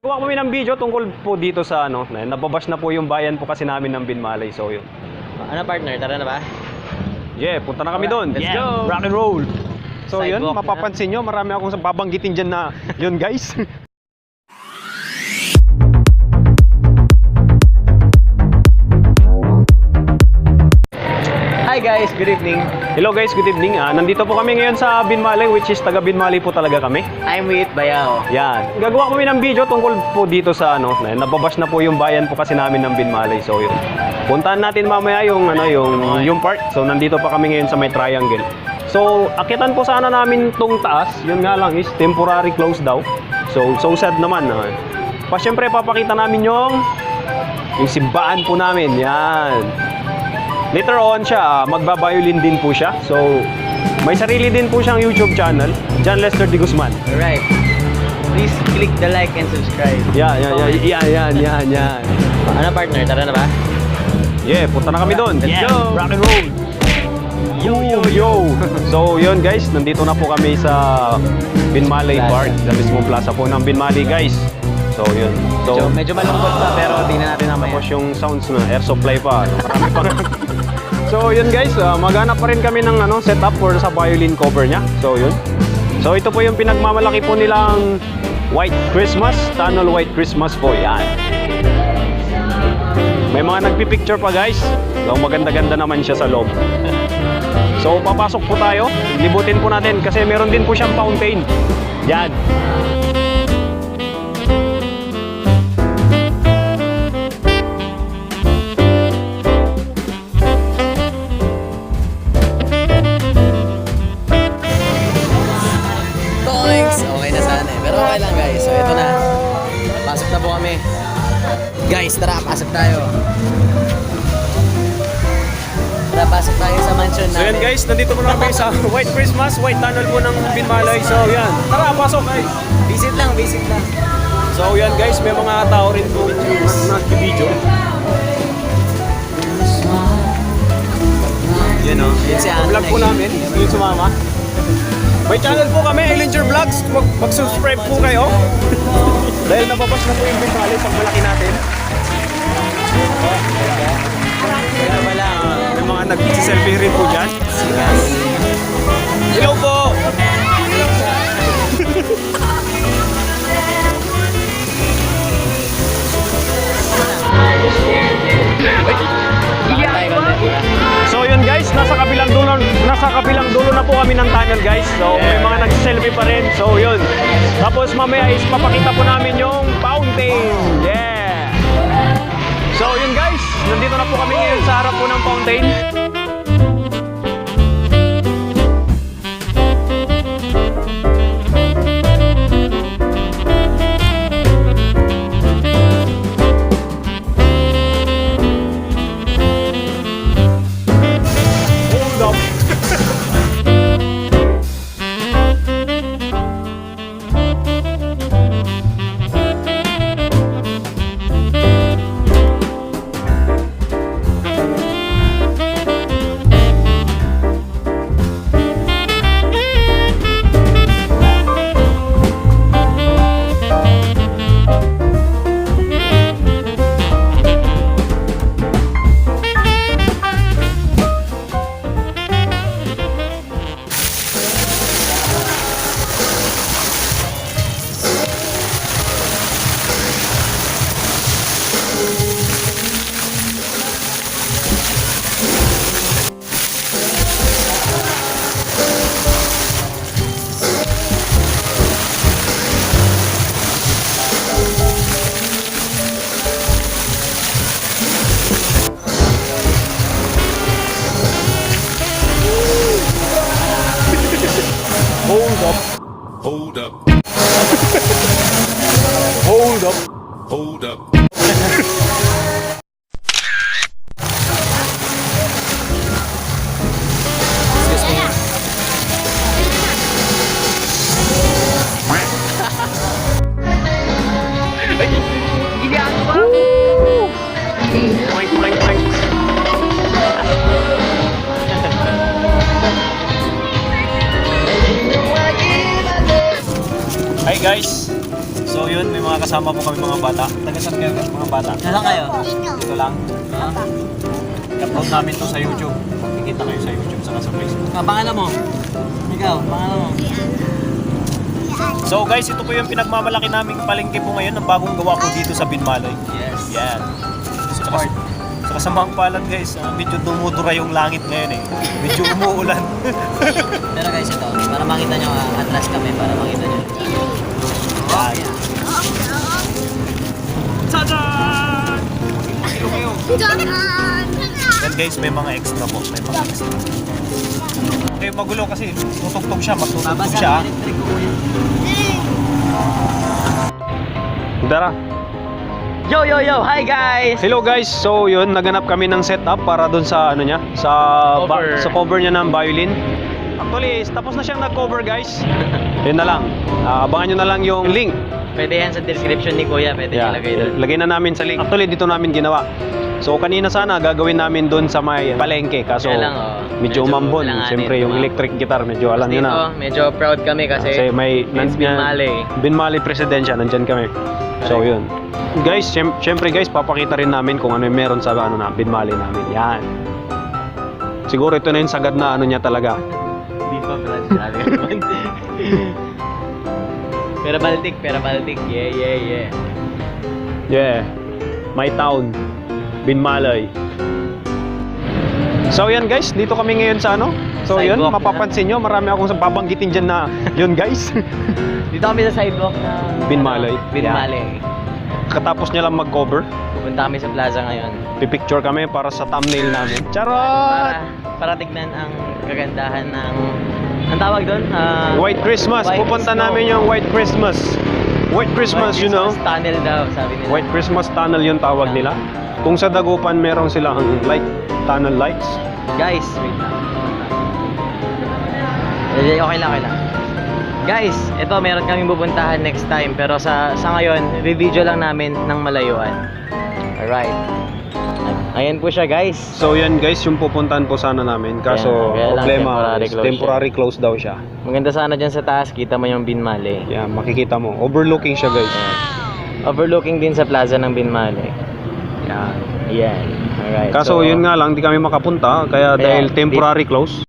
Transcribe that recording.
Gawa kami ng video tungkol po dito sa nababash na po yung bayan po kasi namin ng Binmalay. So yun. Ano partner, tara na ba? Yeah, punta na kami doon. Let's go! Rock and roll. So yun, Sidewalk mapapansin nyo, marami akong babanggitin dyan na yun guys. Hi guys, good evening. Hello guys, good evening. Nandito po kami ngayon sa Binmalay, which is taga Binmalay po talaga kami. I'm with Bayao. Yan. Gagawa kami ng video tungkol po dito sa nababash na po yung bayan po kasi namin ng Binmalay. So yun. Puntahan natin mamaya yung part. So nandito pa kami ngayon sa may triangle. So akitan po sana namin tong taas. Yun nga lang is temporary close daw. So sad naman. Siyempre papakita namin yung simbahan po namin. Yan. Later on siya, magbabiolin din po siya. So, may sarili din po siyang YouTube channel, John Lester De Guzman. Alright. Please click the like and subscribe. Yan. Ano partner, tara na ba? Yeah, punta na kami doon. Let's go! Rock and roll! Yo! So, yun guys, nandito na po kami sa Binmalay Plaza. Park, sa mismong plaza po ng Binmalay guys. So, yun. So, Medyo malungkot pa pero tingnan natin mamaya. tapos yung sounds na air supply pa. Marami pa. So yun guys, maghanap pa rin kami ng setup for sa violin cover niya. So yun. So ito po yung pinagmamalaki po nilang White Christmas, Tunnel White Christmas po. Yan. May mga nagpipicture pa guys. So maganda-ganda naman siya sa loob. So papasok po tayo. Libutin po natin kasi meron din po siyang fountain. Yan. Okay na sana eh. Pero okay lang guys. So ito na. Pasok na po kami. Guys, tara, pasok tayo. Tara, pasok tayo sa mansion So yan namin. guys, nandito po na kami sa White Christmas, White Tunnel po ng Binmalay. So yan. Tara, pasok guys. Visit lang, visit lang. So yan guys, may mga tao rin po nag-video. Yan o. Yan si Ana. Vlog po namin, yung sumama. May channel po kami, Ellinger Vlogs. Mag-subscribe po kayo. Dahil nababas na po yung Binmalay, pag malaki natin. Kaya wala. May mga nag-selfie rin po dyan. Hello po! So yun guys, nasa kabilang dulo na po kami ng tunnel guys. So may mga nag-selfie pa rin. So yun. Tapos mamaya is papakita po namin yung fountain. Yeah. So yun guys, nandito na po kami ngayon sa harap po ng fountain. Hold up. Hold up. Hold up. Hold up. Excuse me. Poink, poink, poink. Hi guys. So yun, may mga kasama po kami mga bata. Taga saan kayo mga bata? Nasaan kayo? Dito lang. I-upload namin to sa YouTube. Makikita kayo sa YouTube saka sa Facebook. Pangalan mo? Ikaw, pangalan mo? So guys, ito po yung pinagmamalaki naming palengke po ngayon ng bagong gawa po dito sa Binmaloy. Yes. Yan. Sa kasamang palad guys, medyo dumudura yung langit ngayon eh. Medyo umuulan. Pero guys, ito, para makita nyo, atras kami, para makita nyo. Yan. Tadaan! Yan guys, may mga extra po. May mga extra. Okay, magulo kasi tutugtog siya, magtutugtog siya. Dara. Yo, yo, yo! Hi guys! Hello guys. So yun, naganap kami ng setup para doon sa ano niya, sa cover niya ng violin. Actually, tapos na siyang nag-cover guys. Yun na lang. Abangan nyo na lang yung link. Pwede yan sa description ni Kuya, pwede Yeah, ilagay doon. lagay na namin sa link. Actually, dito namin ginawa. So kanina sana gagawin namin doon sa may palengke. Kaso Kaya lang, oh, medyo umambon. kailanganin, Siyempre yung electric guitar, medyo alam nyo na. Dito, medyo proud kami kasi may Vince Binmaloy. Binmaloy Presidensya, nandyan kami. So yun. Guys, syempre guys, papakita rin namin kung ano yung meron sa ano na Binmaloy namin. Yan. Siguro ito na yung sagad na ano niya talaga. Dito, Brad, sabi naman. Pera Baltic, yeah, yeah, yeah. Yeah. My town. Binmaloy. So yan guys, dito kami ngayon sa ano? So yun, Sidewalk mapapansin nyo, marami akong babanggitin dyan na yun guys. Dito kami sa sidewalk ng Binmaloy. Binmaloy. Katapos niya lang mag-cover, Pupunta kami sa plaza ngayon. pipicture kami para sa thumbnail namin. Charot! Para tignan ang kagandahan ng... Ang tawag doon? White Christmas. White Pupunta snow. namin yung White Christmas. White Christmas, you know. Tunnel daw, sabi nila. White Christmas tunnel yung tawag nila. Kung sa Dagupan meron silang light, tunnel lights. Guys, wait lang. Okay lang. Guys, ito meron kaming pupuntahan next time. Pero sa ngayon, re-video lang namin ng malayuan. Alright. Ayan po siya guys. So yan guys, yung pupuntahan po sana namin. Kaso Kaya lang problema, temporary is close temporary close daw siya. Maganda sana dyan sa taas, kita mo yung Binmaloy. Yan, makikita mo. Overlooking siya guys. Overlooking din sa plaza ng Binmaloy. Yan. Yan. Alright. Kaso yun nga lang, di kami makapunta. Kaya dahil temporary close.